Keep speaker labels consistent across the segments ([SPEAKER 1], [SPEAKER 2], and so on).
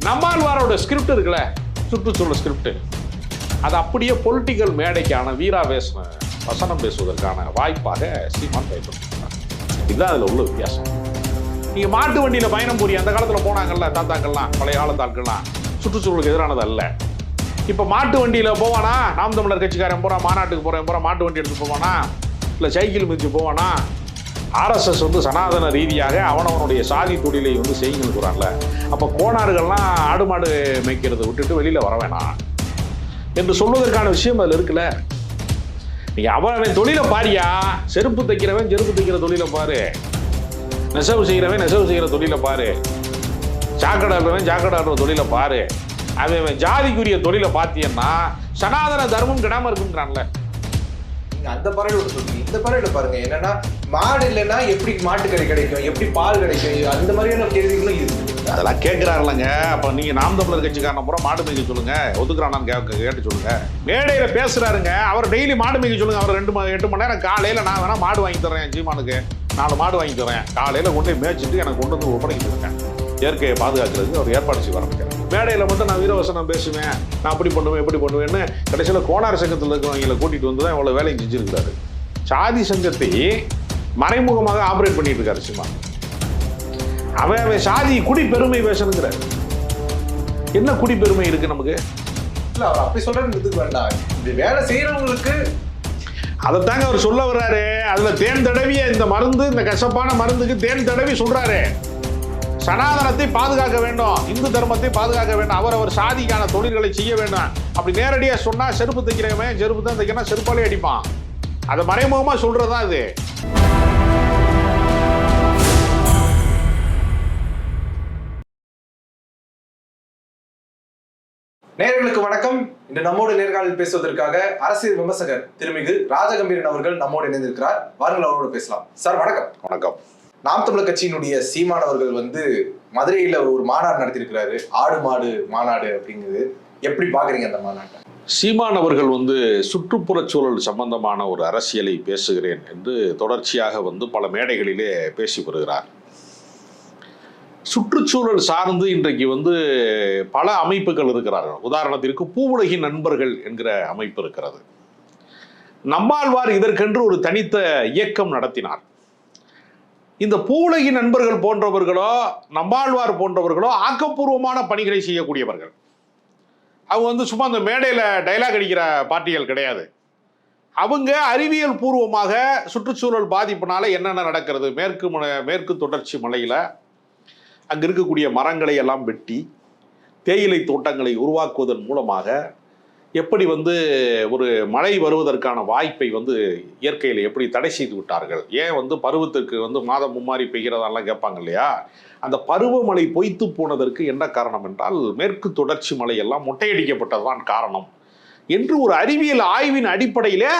[SPEAKER 1] நம்மாழ்வாரோட script இருக்குல்ல, சுற்றுச்சூழல் script, அது அப்படியே பொலிட்டிக்கல் மேடைக்கான வீராவேசன வசனம் பேசுவதற்கான வாய்ப்பாக சீமான் பயன்படுத்திக்கிறார். இதுதான் அதில் உள்ள வித்தியாசம். நீங்க மாட்டு வண்டியில பயணம் போறீங்க, அந்த காலத்தில் போனாங்கல்ல தாத்தாக்கள்லாம், பழைய காலத்தாட்கள்லாம், சுற்றுச்சூழலுக்கு எதிரானது அல்ல. இப்போ மாட்டு வண்டியில் போவானா, நாம் தமிழர் கட்சிக்காரன் போகிறான், மாநாட்டுக்கு போகிறேன் போகிறான், மாட்டு வண்டி எடுத்து போவானா, இல்லை சைக்கிள் மிதிச்சு போவானா? ஆர்எஸ்எஸ் வந்து சனாதன ரீதியாக அவனவனுடைய சாதி தொழிலை வந்து செய்யுங்கிறான்ல. அப்போ கோணார்கள்லாம் ஆடு மாடு மேய்க்கிறத விட்டுட்டு வெளியில் வர வேணாம் என்று சொல்வதற்கான விஷயம் அதில் இருக்குல்ல. நீ அவன் தொழிலை பாரியா, செருப்பு தைக்கிறவன் செருப்பு தைக்கிற தொழிலை பாரு, நெசவு செய்கிறவன் நெசவு செய்கிற தொழிலை பாரு, சாக்கடை ஆடுறவன் சாக்கடை ஆடுற தொழிலை பாரு. அவன் ஜாதிக்குரிய தொழிலை பார்த்தீங்கன்னா சனாதன தர்மம் கிடாம இருக்குங்கிறான்ல.
[SPEAKER 2] அந்த பறவை சொல்றீங்க, இந்த பறவை பாருங்க, என்னன்னா மாடு இல்லைன்னா எப்படி மாட்டுக்கறி கிடைக்கும், எப்படி பால் கிடைக்கும், அந்த மாதிரியான கேள்விகளும் இருக்கு.
[SPEAKER 1] அதெல்லாம் கேட்கிறாருலங்க. அப்ப நீங்க நாம் தமிழர் கட்சிக்காரன பூரா மாடு மேய்க்க சொல்லுங்க, ஒதுக்குறானான்னு கேட்டு சொல்லுங்க. மேடையில பேசுறாருங்க, அவர் டெய்லி மாடு மேய்க்க சொல்லுங்க. அவர் 8 மணி நேரம் காலையில நான் வேணா மாடு வாங்கி தரேன், சீமானுக்கு 4 மாடு வாங்கி தரேன், காலையில கொண்டு மேய்ச்சிட்டு எனக்கு கொண்டு வந்து ஒப்படைக்க சொல்லுங்க. இயற்கையை பாதுகாக்கிறதுக்கு அவர் ஏற்பாடு செய்ய ஆரம்பிக்கிறேன். மேடையில் மட்டும் நான் வீரவசனம் பேசுவேன், நான் அப்படி பண்ணுவேன் எப்படி பண்ணுவேன்னு கடைசியில் கோணார் சங்கத்தில் இருக்கிறவங்களை கூட்டிகிட்டு வந்து தான் இவ்வளோ வேலையை செஞ்சுருக்காரு. சாதி சங்கத்தை மறைமுகமாக ஆப்ரேட் பண்ணிட்டு இருக்காரு சீமான். அவன் சாதி குடிப்பெருமை பேசணுங்கிறார். என்ன குடிப்பெருமை இருக்கு நமக்கு?
[SPEAKER 2] இல்லை, அவர் அப்படி சொல்றது வேண்டாம். இந்த வேலை செய்யறவங்களுக்கு
[SPEAKER 1] அதைத்தாங்க அவர் சொல்ல வர்றாரு. அதில் தேன் தடவிய இந்த மருந்து, இந்த கசப்பான மருந்துக்கு தேன் தடவி சொல்றாரு. சனாதனத்தை பாதுகாக்க வேண்டும், இந்து தர்மத்தை பாதுகாக்க வேண்டும், அவர் சாதிக்கான தொழில்களை செய்ய வேண்டும். அப்படி நேரடியாக சொன்னா செருப்பு தைக்கிறவன் செருப்பு தான் தைக்கணும், செருப்பாலே அடிப்பான். அதை மறைமுகமா சொல்றதுதான் இது.
[SPEAKER 2] நேயர்களுக்கு வணக்கம். இன்று நம்மோடு நேர்காணலில் பேசுவதற்காக அரசியல் விமர்சகர் திருமிகு ராஜகம்பீரன் அவர்கள் நம்மோடு இணைந்திருக்கிறார். வாருங்கள், அவரோடு பேசலாம். சார் வணக்கம்.
[SPEAKER 1] வணக்கம்.
[SPEAKER 2] நாம் தமிழர் கட்சியினுடைய சீமான் அவர்கள் வந்து மதுரையில ஒரு மாநாடு நடத்தியிருக்கிறாரு, ஆடு மாடு மாநாடு அப்படிங்கிறது. எப்படி பாக்குறீங்க அந்த மாநாட்டை?
[SPEAKER 1] சீமான் அவர்கள் வந்து சுற்றுப்புற சூழல் சம்பந்தமான ஒரு அரசியலை பேசுகிறேன் என்று தொடர்ச்சியாக வந்து பல மேடைகளிலே பேசி வருகிறார். சுற்றுச்சூழல் சார்ந்து இன்றைக்கு வந்து பல அமைப்புகள் இருக்கிறார்கள். உதாரணத்திற்கு பூவுலகின் நண்பர்கள் என்கிற அமைப்பு இருக்கிறது. நம்மாழ்வார் இதற்கென்று ஒரு தனித்த இயக்கம் நடத்தினார். இந்த பூவுலகின் நண்பர்கள் போன்றவர்களோ நம்மாழ்வார் போன்றவர்களோ ஆக்கப்பூர்வமான பணிகளை செய்யக்கூடியவர்கள். அவங்க வந்து சும்மா அந்த மேடையில் டைலாக் அடிக்கிற பார்ட்டிகள் கிடையாது. அவங்க அறிவியல் பூர்வமாக சுற்றுச்சூழல் பாதிப்புனால என்னென்ன நடக்கிறது, மேற்கு தொடர்ச்சி மலையில் அங்கே இருக்கக்கூடிய மரங்களை எல்லாம் வெட்டி தேயிலை தோட்டங்களை உருவாக்குவதன் மூலமாக எப்படி வந்து ஒரு மழை வருவதற்கான வாய்ப்பை வந்து இயற்கையில் எப்படி தடை செய்து விட்டார்கள், ஏன் வந்து பருவத்திற்கு வந்து மாதம் மும்மாறி பெய்கிறதெல்லாம் கேட்பாங்க இல்லையா, அந்த பருவமழை பொய்த்து போனதற்கு என்ன காரணம் என்றால் மேற்கு தொடர்ச்சி மலையெல்லாம் மொட்டையடிக்கப்பட்டதுதான் காரணம் என்று ஒரு அறிவியல் ஆய்வின் அடிப்படையிலே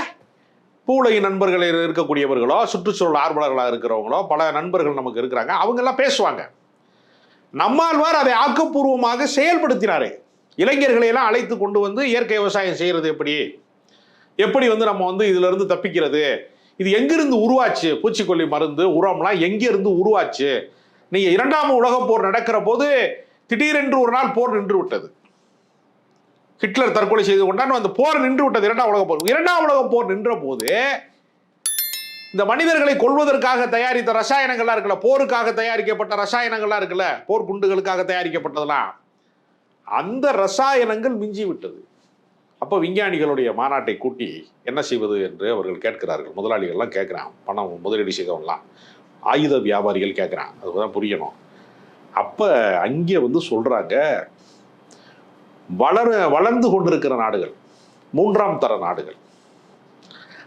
[SPEAKER 1] பூவுலகின் நண்பர்கள் இருக்கக்கூடியவர்களோ சுற்றுச்சூழல் ஆர்வலர்களாக இருக்கிறவங்களோ பல நண்பர்கள் நமக்கு இருக்கிறாங்க, அவங்கெல்லாம் பேசுவாங்க. நம்மாழ்வார் அதை ஆக்கப்பூர்வமாக செயல்படுத்தினாரே. இளைஞர்களை எல்லாம் அழைத்து கொண்டு வந்து இயற்கை விவசாயம் செய்யறது எப்படி வந்து நம்ம வந்து இதுல இருந்து தப்பிக்கிறது, இது எங்கிருந்து உருவாச்சு, பூச்சிக்கொல்லி மருந்து உரம்லாம் எங்கிருந்து உருவாச்சு. நீங்க 2ஆம் உலகப் போர் நடக்கிற போது திடீரென்று ஒரு நாள் போர் நின்று விட்டது. ஹிட்லர் தற்கொலை செய்து கொண்டான், அந்த போர் நின்று விட்டது. 2ஆம் உலகப் போர். 2ஆம் உலகப் போர் நின்ற போது இந்த மனிதர்களை கொல்வதற்காக தயாரித்த ரசாயனங்கள்லாம் இருக்குல்ல, போருக்காக தயாரிக்கப்பட்ட ரசாயனங்கள்லாம் இருக்குல்ல, போர் குண்டுகளுக்காக தயாரிக்கப்பட்டதெல்லாம், அந்த ரசாயனங்கள் மிஞ்சி விட்டது. அப்போ விஞ்ஞானிகளுடைய மாநாட்டை கூட்டி என்ன செய்வது என்று அவர்கள் கேட்கிறார்கள். முதலாளிகள்லாம் கேட்குறான், பணம் முதலீடு செய்தவங்களாம், ஆயுத வியாபாரிகள் கேட்குறான், அதுதான் புரியணும். அப்போ அங்கே வந்து சொல்கிறாங்க, வளர்ந்து கொண்டிருக்கிற நாடுகள், 3ஆம் தர நாடுகள்,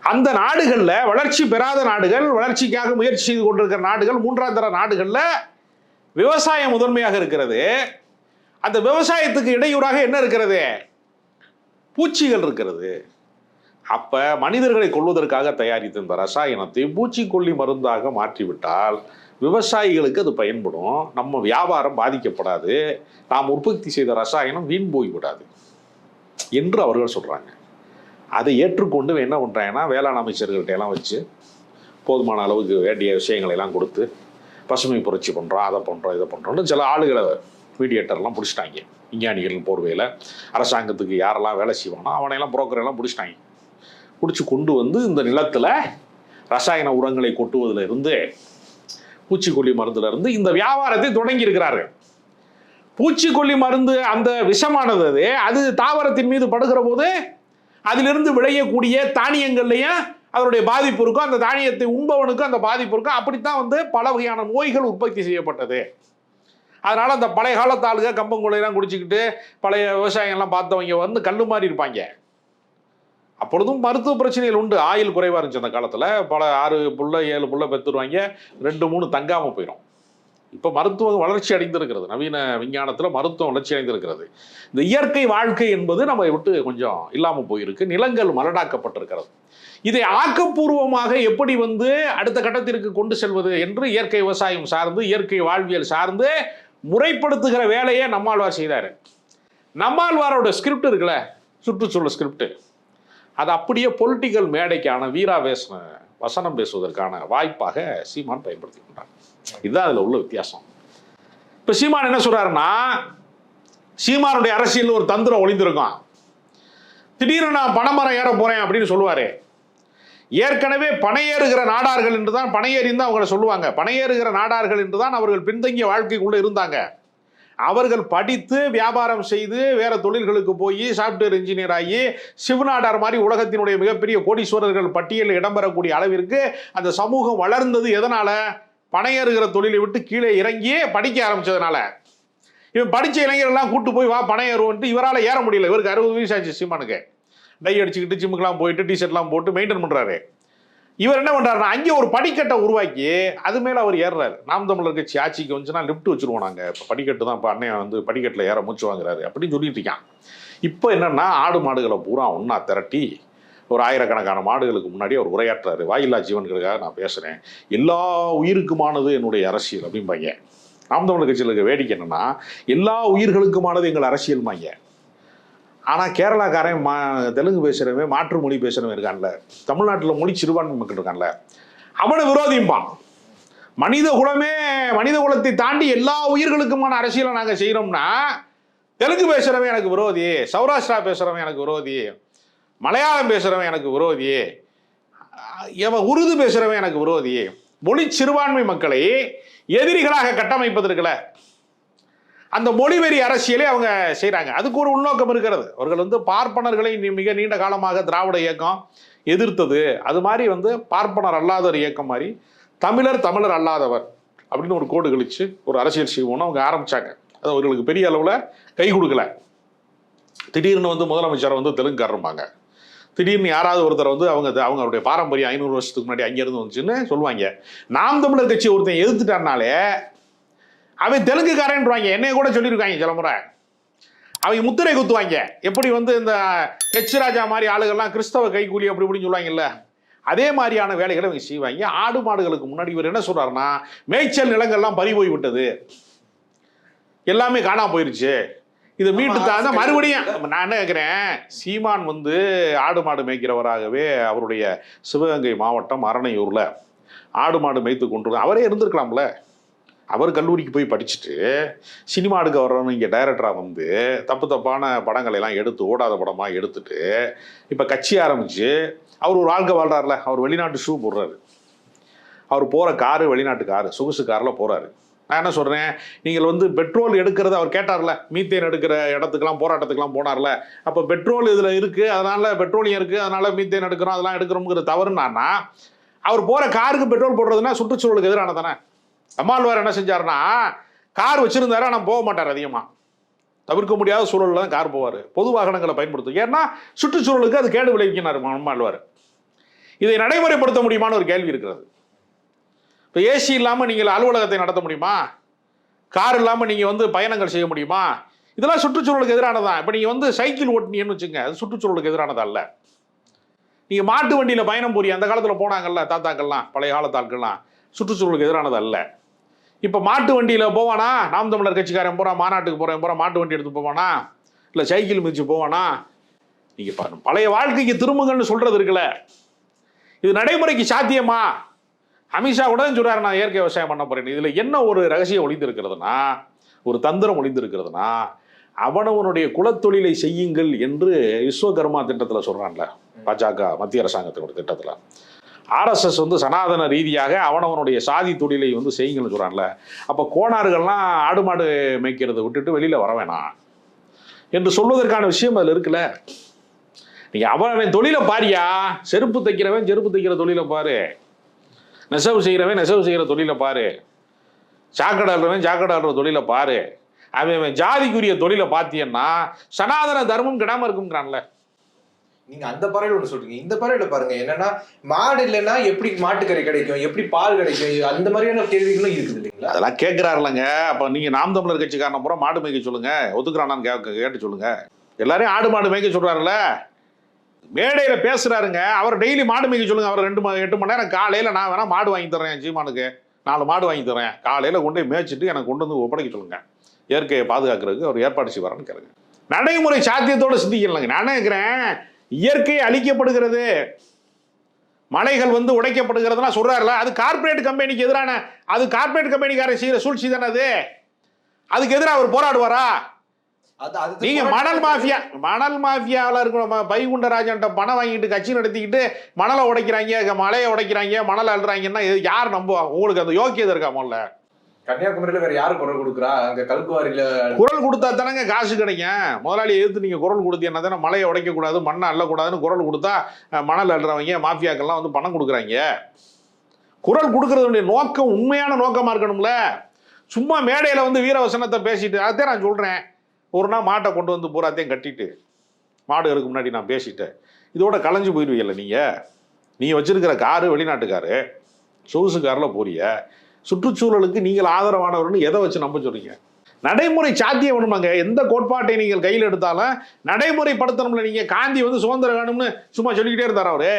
[SPEAKER 1] அந்த நாடுகளில் வளர்ச்சி பெறாத நாடுகள், வளர்ச்சிக்காக முயற்சி செய்து கொண்டிருக்கிற நாடுகள், 3ஆம் தர நாடுகளில் விவசாயம் முதன்மையாக இருக்கிறது. அந்த விவசாயத்துக்கு இடையூறாக என்ன இருக்கிறது? பூச்சிகள் இருக்கிறது. அப்ப மனிதர்களை கொல்வதற்காக தயாரித்த இந்த ரசாயனத்தை பூச்சிக்கொல்லி மருந்தாக மாற்றிவிட்டால் விவசாயிகளுக்கு அது பயன்படும், நம்ம வியாபாரம் பாதிக்கப்படாது, நாம் உற்பத்தி செய்த ரசாயனம் வீண் போய்விடாது என்று அவர்கள் சொல்றாங்க. அதை ஏற்றுக்கொண்டு என்ன பண்றாங்கன்னா, வேளாண் அமைச்சர்கள்ட்ட எல்லாம் வச்சு போதுமான அளவுக்கு வேண்டிய விஷயங்களை எல்லாம் கொடுத்து பசுமை புரட்சி பண்றோம், அதை பண்றோம், இதை பண்றோம்னு சில ஆளுகளை மீடியேட்டர்லாம் பிடிச்சிட்டாங்க. விஞ்ஞானிகள் போர்வையில் அரசாங்கத்துக்கு யாரெல்லாம் வேலை செய்வானோ அவனையெல்லாம் புரோக்கரெல்லாம் பிடிச்சிட்டாங்க. பிடிச்சி கொண்டு வந்து இந்த நிலத்தில் ரசாயன உரங்களை கொட்டுவதில் இருந்து, பூச்சிக்கொல்லி மருந்துல இருந்து இந்த வியாபாரத்தை தொடங்கி இருக்கிறார்கள். பூச்சிக்கொல்லி மருந்து அந்த விஷமானது அது தாவரத்தின் மீது படுகிற போது அதிலிருந்து விளையக்கூடிய தானியங்கள்லையும் அதனுடைய பாதிப்பு இருக்கும், அந்த தானியத்தை உண்பவனுக்கும் அந்த பாதிப்பு இருக்கும். அப்படித்தான் வந்து பல வகையான நோய்கள் உற்பத்தி செய்யப்பட்டது. அதனால அந்த பழைய காலத்து ஆளுங்க கம்பங்கூழையெல்லாம் குடிச்சிக்கிட்டு பழைய விவசாயம்லாம் பார்த்தவங்க வந்து கல்லு மாதிரி இருப்பாங்க. அப்பொழுதும் மருத்துவ பிரச்சனைகள் உண்டு. ஆயில் குறைவாக இருந்துச்சு அந்த காலத்தில். பல 6 புள்ள 7 புள்ள பெற்றுருவாங்க, 2-3 தங்காமல் போயிடும். இப்போ மருத்துவம் வளர்ச்சி அடைந்திருக்கிறது. நவீன விஞ்ஞானத்தில் மருத்துவம் வளர்ச்சி அடைந்திருக்கிறது. இந்த இயற்கை வாழ்க்கை என்பது நம்ம விட்டு கொஞ்சம் இல்லாமல் போயிருக்கு. நிலங்கள் மலடாக்கப்பட்டிருக்கிறது. இதை ஆக்கப்பூர்வமாக எப்படி வந்து அடுத்த கட்டத்திற்கு கொண்டு செல்வது என்று இயற்கை விவசாயம் சார்ந்து, இயற்கை வாழ்வியல் சார்ந்து முறைப்படுத்துகிற வேலையை நம்மாழ்வார் செய்தார். நம்மாழ்வாரோட ஸ்கிரிப்ட் இருக்குல்ல, சுற்றுச்சூழல் ஸ்கிரிப்ட், அது அப்படியே பொலிட்டிக்கல் மேடைக்கான வீராவேசன வசனம் பேசுவதற்கான வாய்ப்பாக சீமான் பயன்படுத்தி கொண்டார். இதுதான் அதில் உள்ள வித்தியாசம். இப்போ சீமான் என்ன சொல்றாருன்னா, சீமானுடைய அரசியல் ஒரு தந்திரம் ஒளிந்திருக்கும். திடீர்னு நான் பனைமரம் ஏற போறேன் அப்படின்னு சொல்லுவாரு. ஏற்கனவே பனையேறுகிற நாடார்கள் என்றுதான், பனையேறின்னு தான் அவங்களை சொல்லுவாங்க, பனையேறுகிற நாடார்கள் என்றுதான் அவர்கள் பின்தங்கிய வாழ்க்கைக்குள்ள இருந்தாங்க. அவர்கள் படித்து வியாபாரம் செய்து வேற தொழில்களுக்கு போய் சாஃப்ட்வேர் இன்ஜினியர் ஆகி சிவநாடார் மாதிரி உலகத்தினுடைய மிகப்பெரிய கோடீஸ்வரர்கள் பட்டியலில் இடம்பெறக்கூடிய அளவிற்கு அந்த சமூகம் வளர்ந்தது. எதனால? பனையேறுகிற தொழிலை விட்டு கீழே இறங்கி படிக்க ஆரம்பிச்சதுனால. இவன் படித்த இளைஞர்கள்லாம் கூட்டு போய் வா பனையேறுவோன்ட்டு இவரால் ஏற முடியல. இவருக்கு 60 வயசு ஆச்சு சீமானுக்கு. டை அடிச்சுக்கிட்டு ஜிம்முக்கெல்லாம் போயிட்டு டிஷர்ட்லாம் போட்டு மெயின்டைன் பண்ணுறாரு. இவர் என்ன பண்ணுறாருன்னா, அங்கே ஒரு படிக்கட்டை உருவாக்கி அது மேலே அவர் ஏறுறாரு. நாம் தமிழர் கட்சி ஆட்சிக்கு வந்துச்சுன்னா லிஃப்ட் வச்சுருவோம் நாங்கள், இப்போ படிக்கட்டு தான், இப்போ அண்ணன் வந்து படிக்கட்டில் ஏற மூச்சு வாங்குறாரு அப்படின்னு சொல்லிட்டு இருக்கான். இப்போ என்னென்னா, ஆடு மாடுகளை பூரா ஒன்றா திரட்டி ஒரு 1000கணக்கான மாடுகளுக்கு முன்னாடி அவர் உரையாற்றுறாரு. வாயில்லா ஜீவன்களுக்காக நான் பேசுகிறேன், எல்லா உயிருக்குமானது என்னுடைய அரசியல் அப்படிம்பாங்க. நாம் தமிழர் கட்சியில் இருக்க வேடிக்கை என்னென்னா, எல்லா உயிர்களுக்குமானது எங்கள் அரசியல்மாங்க. ஆனால் கேரளாக்காரன் தெலுங்கு பேசுகிறவன், மாற்று மொழி பேசுகிறவன் இருக்கான்ல, தமிழ்நாட்டில் மொழி சிறுபான்மை மக்கள் இருக்கான்ல, அவனை விரோதிப்பான். மனித குலத்தை தாண்டி எல்லா உயிர்களுக்குமான அரசியலை நாங்கள் செய்கிறோம்னா, தெலுங்கு பேசுகிறவன் எனக்கு விரோதி, சௌராஷ்டிரா பேசுகிறவன் எனக்கு விரோதி, மலையாளம் பேசுகிறவன் எனக்கு விரோதி, உருது பேசுகிறவன் எனக்கு விரோதி. மொழி சிறுபான்மை மக்களை எதிரிகளாக கட்டமைப்பதற்குல அந்த மொழிவெறி அரசியலை அவங்க செய்கிறாங்க. அதுக்கு ஒரு உள்நோக்கம் இருக்கிறது. அவர்கள் வந்து பார்ப்பனர்களை மிக நீண்ட காலமாக திராவிட இயக்கம் எதிர்த்தது. அது மாதிரி வந்து பார்ப்பனர் அல்லாதவர் இயக்கம் மாதிரி தமிழர் அல்லாதவர் அப்படின்னு ஒரு கோடு கழிச்சு ஒரு அரசியல் செய்வோம்னு அவங்க ஆரம்பித்தாங்க. அது அவர்களுக்கு பெரிய அளவில் கை கொடுக்கல. திடீர்னு வந்து முதலமைச்சரை வந்து தெலுங்குக்காரம்பாங்க. திடீர்னு யாராவது ஒருத்தர் வந்து அவங்களுடைய பாரம்பரியம் 500 வருஷத்துக்கு முன்னாடி அங்கேருந்து வந்துச்சுன்னு சொல்லுவாங்க. நாம் தமிழர் கட்சி ஒருத்தன் எதிர்த்துட்டாருனாலே அவன் தெலுங்குக்காரன்றாங்க. என்னைய கூட சொல்லியிருக்காங்க சில முறை. அவங்க முத்திரை குத்துவாங்க. எப்படி வந்து இந்த ஹெச் ராஜா மாதிரி ஆளுகள்லாம் கிறிஸ்தவ கைக்கூலி அப்படி இப்படின்னு சொல்லுவாங்கல்ல, அதே மாதிரியான வேலைகளை அவங்க செய்வாங்க. ஆடு மாடுகளுக்கு முன்னாடி இவர் என்ன சொல்றாருன்னா, மேய்ச்சல் நிலங்கள்லாம் பறி போய் விட்டது, எல்லாமே காணாம போயிருச்சு, இதை மீட்டு தான் மறுபடியும். நான் என்ன கேட்குறேன், சீமான் வந்து ஆடு மாடு மேய்க்கிறவராகவே அவருடைய சிவகங்கை மாவட்டம் அரணையூர்ல ஆடு மாடு மேய்த்து கொண்டு அவரே இருந்திருக்கலாம்ல. அவர் கல்லூரிக்கு போய் படிச்சுட்டு சினிமா எடுக்க வர்றவங்க இங்கே டைரக்டராக வந்து தப்பான படங்களை எல்லாம் எடுத்து ஓடாத படமாக எடுத்துட்டு இப்போ கட்சி ஆரம்பித்து அவர் ஒரு வாழ்க்கை வாழ்கிறார்ல. அவர் வெளிநாட்டு ஷூ போடுறாரு, அவர் போகிற காரு வெளிநாட்டு காரு, சொகுசு காரில் போகிறாரு. நான் என்ன சொல்கிறேன், நீங்கள் வந்து பெட்ரோல் எடுக்கிறத அவர் கேட்டார்ல, மீத்தேன் எடுக்கிற இடத்துக்கெல்லாம் போராட்டத்துக்கெல்லாம் போனார்ல, அப்போ பெட்ரோல் இதில் இருக்குது, அதனால் பெட்ரோலியம் இருக்குது, அதனால் மீத்தேன் எடுக்கிறோம், அதெல்லாம் எடுக்கிறோங்கிற தவறுனான்னா, அவர் போகிற காருக்கு பெட்ரோல் போடுறதுன்னா சுற்றுச்சூழலுக்கு எதிரான தானே. நம்மாழ்வார் என்ன செஞ்சாருன்னா, கார் வச்சிருந்தாரு ஆனால் போக மாட்டார். அதிகமாக தவிர்க்க முடியாத சூழலில் தான் கார் போவார், பொது வாகனங்களை பயன்படுத்தும். ஏன்னா சுற்றுச்சூழலுக்கு அது கேடு விளைவிக்கினார் நம்மாழ்வார். இதை நடைமுறைப்படுத்த முடியுமான்னு ஒரு கேள்வி இருக்கிறது. இப்போ ஏசி இல்லாமல் நீங்கள் அலுவலகத்தை நடத்த முடியுமா? கார் இல்லாமல் நீங்கள் வந்து பயணங்கள் செய்ய முடியுமா? இதெல்லாம் சுற்றுச்சூழலுக்கு எதிரானதான். இப்போ நீங்கள் வந்து சைக்கிள் ஓட்டினீங்கன்னு வச்சுங்க, அது சுற்றுச்சூழலுக்கு எதிரானதா இல்லை. நீங்கள் மாட்டு வண்டியில் பயணம் போறீங்க, அந்த காலத்தில் போனாங்கல்ல தாத்தாக்கள்லாம், பழைய காலத்தாட்கள்லாம், சுற்றுச்சூழலுக்கு எதிரானது அல்ல. இப்போ மாட்டு வண்டியில் போவானா? நாம் தமிழர் கட்சிக்காரன் போகிறான், மாநாட்டுக்கு போகிறேன் மாட்டு வண்டி எடுத்து போவானா? இல்லை சைக்கிள் மிதிச்சு போவானா? நீங்கள் பாருங்க, பழைய வாழ்க்கைக்கு திரும்புங்கன்னு சொல்கிறது இருக்குல்ல, இது நடைமுறைக்கு சாத்தியமா? அமித்ஷா கூட சொல்கிறார், நான் இயற்கை விவசாயம் பண்ண போகிறேன். இதில் என்ன ஒரு ரகசியம் ஒளிந்து இருக்கிறதுனா, ஒரு தந்திரம் ஒளிந்திருக்கிறதுனா அவனவனுடைய குலத்தொழிலை செய்யுங்கள் என்று விஸ்வகர்மா திட்டத்தில் சொல்கிறான்ல பாஜக மத்திய அரசாங்கத்தினுடைய திட்டத்தில். ஆர்எஸ்எஸ் வந்து சனாதன ரீதியாக அவனவனுடைய சாதி தொழிலை வந்து செய்யுங்கன்னு சொல்கிறான்ல. அப்போ கோணார்கள்லாம் ஆடு மாடு மேய்க்கிறத விட்டுட்டு வெளியில் வர வேணாம் என்று சொல்வதற்கான விஷயம் அதில் இருக்குல்ல. நீங்கள் அவன் தொழிலை பாரியா, செருப்பு தைக்கிறவன் செருப்பு தைக்கிற தொழிலை பாரு, நெசவு செய்கிறவன் நெசவு செய்கிற தொழிலை பாரு, சாக்கடாடுறவன் சாக்கடாடுற தொழிலை பாரு. அவன் ஜாதிக்குரிய தொழிலை பார்த்தீங்கன்னா சனாதன தர்மம் கிடாம இருக்குங்கிறான்ல.
[SPEAKER 2] நீங்க அந்த பறவையில ஒண்ணு சொல்றீங்க, இந்த பறவையில பாருங்க என்னன்னா மாடு இல்லைன்னா எப்படி மாட்டுக்கறி கிடைக்கும், எப்படி பால் கிடைக்கும், அந்த மாதிரியான கேள்விகளும் இருக்குது இல்லைங்களா.
[SPEAKER 1] அதெல்லாம் கேட்கிறாருலங்க. அப்ப நீங்க நாம் தமிழர் கட்சிக்காரன பூரா மாடு மேய்க்க சொல்லுங்க, ஒத்துக்கிறானான்னு கேட்டு சொல்லுங்க. எல்லாரையும் ஆடு மாடு மேய்க்க சொல்றாருல்ல, மேடையில பேசுறாருங்க. அவர் டெய்லி மாடு மேய்க்க சொல்லுங்க. அவர் 8 மணி நேரம் காலையில நான் வேணா மாடு வாங்கி தரேன், சீமானுக்கு 4 மாடு வாங்கி தரேன், காலையில கொண்டு போய் மேய்ச்சிட்டு எனக்கு கொண்டு வந்து ஒப்படைக்க சொல்லுங்க, இயற்கையை பாதுகாக்கிறதுக்கு அவர் ஏற்பாடு செய்வாரான்னு கேளுங்க. நடைமுறை சாத்தியத்தோடு சிந்திக்கலங்க. நான் நினைக்கிறேன் இயற்கை அழிக்கப்படுகிறது, மலைகள் வந்து உடைக்கப்படுகிறதுனா சொல்றாருல, அது கார்பரேட் கம்பெனிக்கு எதிரான, அது கார்பரேட் கம்பெனிக்காரன் செய்யற சூழ்ச்சி தானே அது. அதுக்கு எதிராக அவர் போராடுவாரா? நீங்க மணல் மாஃபியாவில் இருக்கிற பைகுண்டராஜன் பணம் வாங்கிட்டு கட்சி நடத்திக்கிட்டு மணலை உடைக்கிறாங்க, மலையை உடைக்கிறாங்க, மணல் அள்ளுறாங்கன்னா யார் நம்புவா? உங்களுக்கு அந்த யோக்கியதை இருக்கா? முதல்ல
[SPEAKER 2] கன்னியாகுமரியில வேற யாரு குரல் கொடுக்குறா? அங்க கல்குவாரியில
[SPEAKER 1] குரல் கொடுத்தா தானங்க காசு கிடைக்கும். முதலாளி எதிர்த்து நீங்க குரல் கொடுத்தீங்கன்னா தானே மலையை உடைக்க கூடாது, மண்ணை அள்ளக்கூடாதுன்னு குரல் கொடுத்தா மணல் அள்ளுறவங்க மாஃபியாக்கெல்லாம் வந்து பணம் கொடுக்குறாங்க. குரல் கொடுக்கறதுடைய நோக்கம் உண்மையான நோக்கமா இருக்கணும்ல. சும்மா மேடையில வந்து வீரவசனத்தை பேசிட்டு, அதான் நான் சொல்றேன், ஒரு நாள் மாட்டை கொண்டு வந்து பூராத்தையும் கட்டிட்டு மாடுகளுக்கு முன்னாடி நான் பேசிட்டேன், இதோட கலைஞ்சு போயிடுவீங்கல்ல. நீங்க வச்சிருக்கிற காரு வெளிநாட்டுக்காரு, சொகுசு காரில் போறிய, சுற்றுச்சூழலுக்கு நீங்கள் ஆதரவானவர்னு எதை வச்சு நம்ப சொல்றீங்க? நடைமுறை சாத்தியம் வேணுமாங்க. எந்த கோட்பாட்டை நீங்கள் கையில் எடுத்தாலும் நடைமுறைப்படுத்தணும்ல. நீங்க காந்தி வந்து சுதந்திரம் வேணும்னு சும்மா சொல்லிக்கிட்டே இருந்தார் அவரு,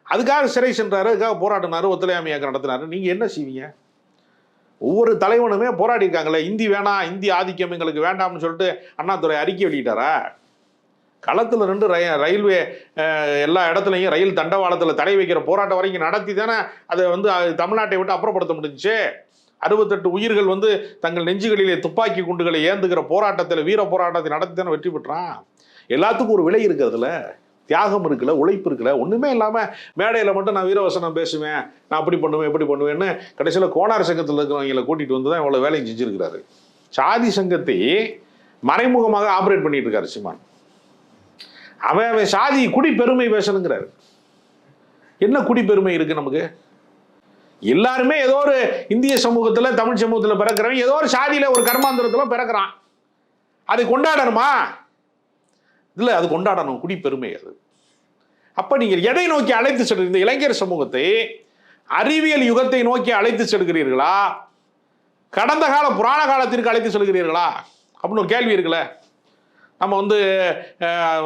[SPEAKER 1] அதுக்காக சிறை சென்றாரு, அதுக்காக போராட்டினாரு, ஒத்துழையாமை இயக்கம் நடத்தினாரு. நீங்க என்ன செய்வீங்க? ஒவ்வொரு தலைவனுமே போராடி இருக்காங்களே. இந்தி வேணாம், இந்தி ஆதிக்கம் எங்களுக்கு வேண்டாம்னு சொல்லிட்டு அண்ணாதுரை அறிக்கை வெளியிட்டாரா? களத்தில் நின்று ரயில்வே எல்லா இடத்துலையும் ரயில் தண்டவாளத்தில் தடை வைக்கிற போராட்டம் வரைக்கும் நடத்தி தானே அதை வந்து தமிழ்நாட்டை விட்டு அப்புறப்படுத்த முடிஞ்சிச்சு. 68 உயிர்கள் வந்து தங்கள் நெஞ்சுகளிலே துப்பாக்கி குண்டுகளை ஏந்துகிற போராட்டத்தில், வீர போராட்டத்தை நடத்தி தானே வெற்றி பெற்றான். எல்லாத்துக்கும் ஒரு விலை இருக்கிறதுல, தியாகம் இருக்குல்ல, உழைப்பு இருக்குல்ல. ஒன்றுமே இல்லாமல் மேடையில் மட்டும் நான் வீரவசனம் பேசுவேன், நான் அப்படி பண்ணுவேன் எப்படி பண்ணுவேன்னு கடைசியில் கோனார் சங்கத்தில் இருக்கிறவங்களை கூட்டிகிட்டு வந்து தான் இவ்வளோ வேலையும் செஞ்சுருக்கிறாரு. சாதி சங்கத்தை மறைமுகமாக ஆப்ரேட் பண்ணிட்டு இருக்காரு சீமான். அவன் சாதி குடி பெருமை பேசணுங்கிறாரு. என்ன குடி பெருமை இருக்கு நமக்கு? எல்லாருமே ஏதோ ஒரு இந்திய சமூகத்தில், தமிழ் சமூகத்தில் பிறக்கிறவன் ஏதோ ஒரு சாதியில ஒரு கர்மாந்திரத்தில் பிறக்கிறான். அதை கொண்டாடணுமா? இல்லை, அது கொண்டாடணும், குடி பெருமை அது. அப்ப நீங்கள் எதை நோக்கி அழைத்து செல்கிறீர்கள்? இந்த இளைஞர் சமூகத்தை அறிவியல் யுகத்தை நோக்கி அழைத்து செல்கிறீர்களா, கடந்த கால புராண காலத்திற்கு அழைத்து செல்கிறீர்களா அப்படின்னு ஒரு கேள்வி இருக்குல்ல. நம்ம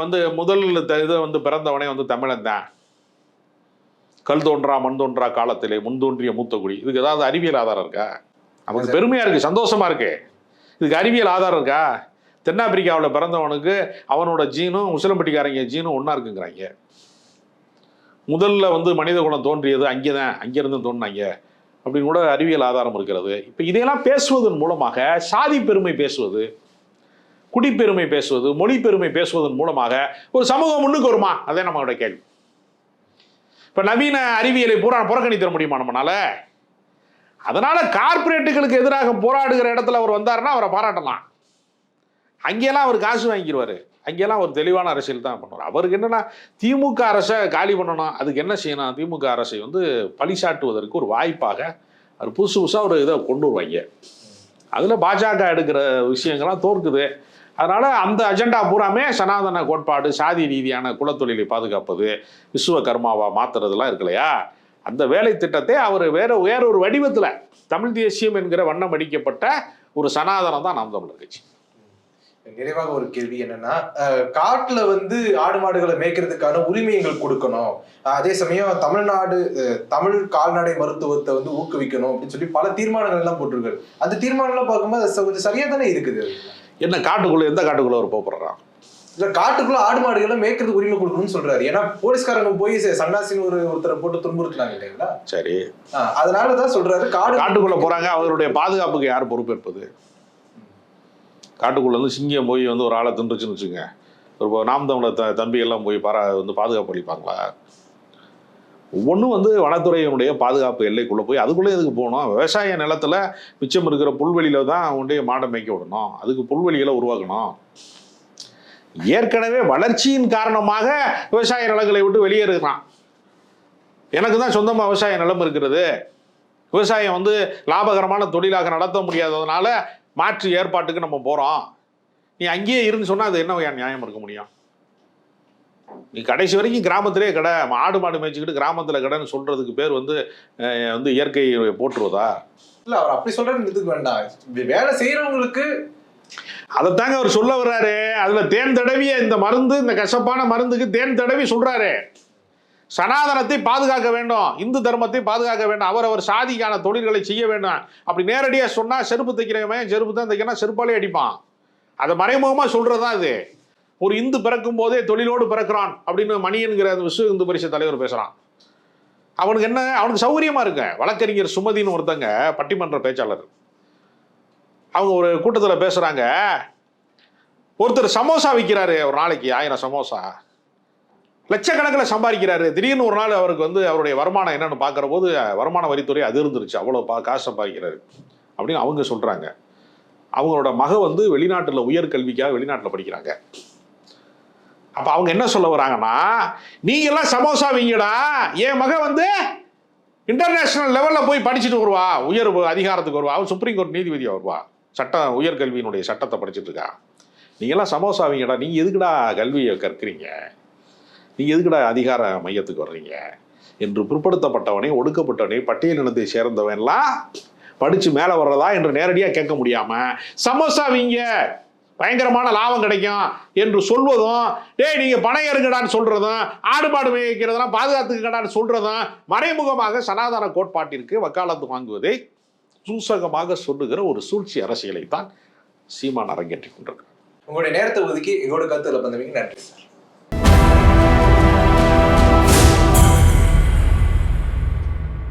[SPEAKER 1] வந்து முதல் இதை வந்து பிறந்தவனே வந்து தமிழன் தான், கல் தோன்றா மண் தோன்றா காலத்திலே முன் தோன்றிய மூத்த குடி. இதுக்கு ஏதாவது அறிவியல் ஆதாரம் இருக்கா? நமக்கு பெருமையா இருக்கு, சந்தோஷமா இருக்கு. இதுக்கு அறிவியல் ஆதாரம் இருக்கா? தென்னாப்பிரிக்காவில் பிறந்தவனுக்கு அவனோட ஜீனும் உசிலம்பட்டிக்காரங்க ஜீனும் ஒன்றா இருக்குங்கிறாங்க. முதல்ல வந்து மனித குலம் தோன்றியது அங்கே தான், அங்கேருந்து தோன்றினாங்க அப்படின்னு கூட அறிவியல் ஆதாரம் இருக்கிறது. இப்போ இதையெல்லாம் பேசுவதன் மூலமாக சாதி பெருமை பேசுவது, குடிப்பெருமை பேசுவது, மொழி பெருமை பேசுவதன் மூலமாக ஒரு சமூகம் முன்னுக்கு வருமா? அதே நம்மளோட கேள்வி. இப்போ நவீன அறிவியலை புறக்கணித்தர முடியுமா நம்மளால? அதனால கார்பரேட்டுகளுக்கு எதிராக போராடுகிற இடத்துல அவர் வந்தாருன்னா அவரை பாராட்டலாம். அங்கெல்லாம் அவர் காசு வாங்கிடுவார், அங்கெல்லாம் ஒரு தெளிவான அரசியல் தான் பண்ணுவார். அவருக்கு என்னன்னா திமுக அரசை காலி பண்ணணும். அதுக்கு என்ன செய்யணும்? திமுக அரசை வந்து பழிசாட்டுவதற்கு ஒரு வாய்ப்பாக அவர் புதுசு புதுசாக ஒரு இதை கொண்டு வருவாங்க. அதில் பாஜக எடுக்கிற விஷயங்கள்லாம் தோற்குது. அதனால அந்த அஜெண்டா பூராமே சனாதன கோட்பாடு, சாதி ரீதியான குலத்தொழிலை பாதுகாப்பது, விஸ்வகர்மாவா மாத்துறதுலாம் இருக்கு இல்லையா, அந்த வேலை திட்டத்தை அவர் வேறொரு வடிவத்தில் தமிழ் தேசியம் என்கிற வண்ணம் அடிக்கப்பட்ட ஒரு சனாதனம் தான் நாம் தமிழர் கட்சி.
[SPEAKER 2] நிறைவாக ஒரு கேள்வி என்னன்னா, காட்டுல வந்து ஆடு மாடுகளை மேய்க்கிறதுக்கான உரிமைகள் கொடுக்கணும், அதே சமயம் தமிழ்நாடு தமிழ் கால்நடை மருத்துவத்தை வந்து ஊக்குவிக்கணும் அப்படின்னு சொல்லி பல தீர்மானங்கள் எல்லாம் போட்டிருக்காரு. அந்த தீர்மானம்லாம் பார்க்கும்போது கொஞ்சம் சரியா தானே இருக்குது. என்ன காட்டுக்குள்ள, எந்த காட்டுக்குள்ள அவர் போறான்? இல்ல காட்டுக்குள்ள ஆடு மாடுகளை மேய்க்கிறதுக்கு உரிமை கொடுக்கணும்னு சொல்றாரு. ஏன்னா போலீஸ்காரங்க போய் சன்னாசின்னு ஒருத்தரை போட்டு துன்புறுத்துனாங்க இல்லைங்களா? சரி, அதனாலதான் சொல்றாரு காட்டுக்குள்ள போறாங்க, அவருடைய பாதுகாப்புக்கு யார் பொறுப்பேற்பது?
[SPEAKER 1] காட்டுக்குள்ள இருந்து சிங்கம் போய் வந்து ஒரு ஆளை தின்றுச்சுன்னு வச்சுங்க, ஒரு நாம் தமிழர் தம்பி எல்லாம் போய் வந்து பாதுகாப்பு அளிப்பாங்களா? ஒவ்வொன்றும் வந்து வனத்துறையினுடைய பாதுகாப்பு எல்லைக்குள்ளே போய் அதுக்குள்ளே எதுக்கு போகணும்? விவசாய நிலத்தில் மிச்சம் இருக்கிற புல்வெளியில் தான் அவனுடைய மாடை மேய்க்க விடணும், அதுக்கு புல்வெளிகளை உருவாக்கணும். ஏற்கனவே வளர்ச்சியின் காரணமாக விவசாய நிலங்களை விட்டு வெளியேறுகிறான். எனக்கு தான் சொந்தமாக விவசாய நிலம் இருக்கிறது, விவசாயம் வந்து லாபகரமான தொழிலாக நடத்த முடியாததுனால மாற்று ஏற்பாட்டுக்கு நம்ம போகிறோம், நீ அங்கேயே இருந்து சொன்னால் அது என்ன நியாயம் இருக்க முடியும்? நீ கடைசி வரைக்கும் கிராமத்திலே கடை, ஆடு மாடு மேய்ச்சிக்கிட்டு கிராமத்தில் கடைன்னு சொல்றதுக்கு பேர் வந்து வந்து இயற்கை போற்றுவதா? இல்லை,
[SPEAKER 2] அவர் அப்படி சொல்றது வேண்டாம். வேலை செய்யறவங்களுக்கு
[SPEAKER 1] அதைத்தாங்க அவர் சொல்ல வர்றாரு. அதுல தேன் தடவிய இந்த மருந்து, இந்த கசப்பான மருந்துக்கு தேன் தடவி சொல்றாரு, சனாதனத்தை பாதுகாக்க வேண்டும், இந்து தர்மத்தை பாதுகாக்க வேண்டும், அவர் சாதிக்கான தொழில்களை செய்ய வேண்டும். அப்படி நேரடியாக சொன்னா செருப்பு தைக்கிறவன் செருப்பு தான் தைக்கணும், செருப்பாலே அடிப்பான். அதை மறைமுகமா சொல்றதுதான் இது. ஒரு இந்து பிறக்கும் போதே தொழிலோடு பிறக்கிறான் அப்படின்னு மணியன்கிற விஸ்வ இந்து பரிஷத் தலைவர் பேசுறான். அவனுக்கு என்ன, அவனுக்கு சௌகரியமா இருக்கு. வழக்கறிஞர் சுமதினு ஒருத்தங்க பட்டிமன்ற பேச்சாளர், அவங்க ஒரு கூட்டத்தில் பேசுறாங்க. ஒருத்தர் சமோசா விற்கிறாரு, ஒரு நாளைக்கு 1000 சமோசா, லட்சக்கணக்கில் சம்பாதிக்கிறாரு. திடீர்னு ஒரு நாள் அவருக்கு வந்து அவருடைய வருமானம் என்னன்னு பார்க்குற போது வருமான வரித்துறை அது இருந்துருச்சு, அவ்வளோ காசு சம்பாதிக்கிறாரு அப்படின்னு அவங்க சொல்றாங்க. அவங்களோட மக வந்து வெளிநாட்டில் உயர்கல்விக்காக வெளிநாட்டில் படிக்கிறாங்க. அப்ப அவங்க என்ன சொல்ல வராங்கன்னா, நீங்க எல்லாம் சமோசா வீங்கடா, என் மக வந்து இன்டர்நேஷனல் லெவல்ல போய் படிச்சுட்டு வருவா, உயர் அதிகாரத்துக்கு வருவா, அவன் சுப்ரீம் கோர்ட் நீதிபதியா வருவா, சட்டம் உயர்கல்வியினுடைய சட்டத்தை படிச்சுட்டு இருக்கா. நீங்க எல்லாம் சமோசா வீங்கடா, நீங்க எதுக்குடா கல்வியை கற்கிறீங்க, நீங்க எதுக்குடா அதிகார மையத்துக்கு வர்றீங்க என்று பிற்படுத்தப்பட்டவனே, ஒடுக்கப்பட்டவனே, பட்டியலினத்தை சேர்ந்தவன்லாம் படிச்சு மேல வர்றதா என்று நேரடியா கேட்க முடியாம சமோசா வீங்க பயங்கரமான லாபம் கிடைக்கும் என்று சொல்வதும், டேய் நீங்க பணம் ஏறுங்கடான்னு சொல்றதும், ஆடு மாடு மேய்க்கிறதெல்லாம் பாதுகாத்துக்கடான்னு சொல்றதும் மறைமுகமாக சனாதன கோட்பாட்டிற்கு வக்காலத்து வாங்குவதை சூசகமாக சொல்லுகிற ஒரு சூழ்ச்சி அரசியலை தான் சீமான் அரங்கேற்றிக் கொண்டிருக்கிறார்.
[SPEAKER 2] உங்களுடைய நேரத்தை ஒதுக்கி எங்களோட கருத்துல பந்தவீங்க, நன்றி சார்.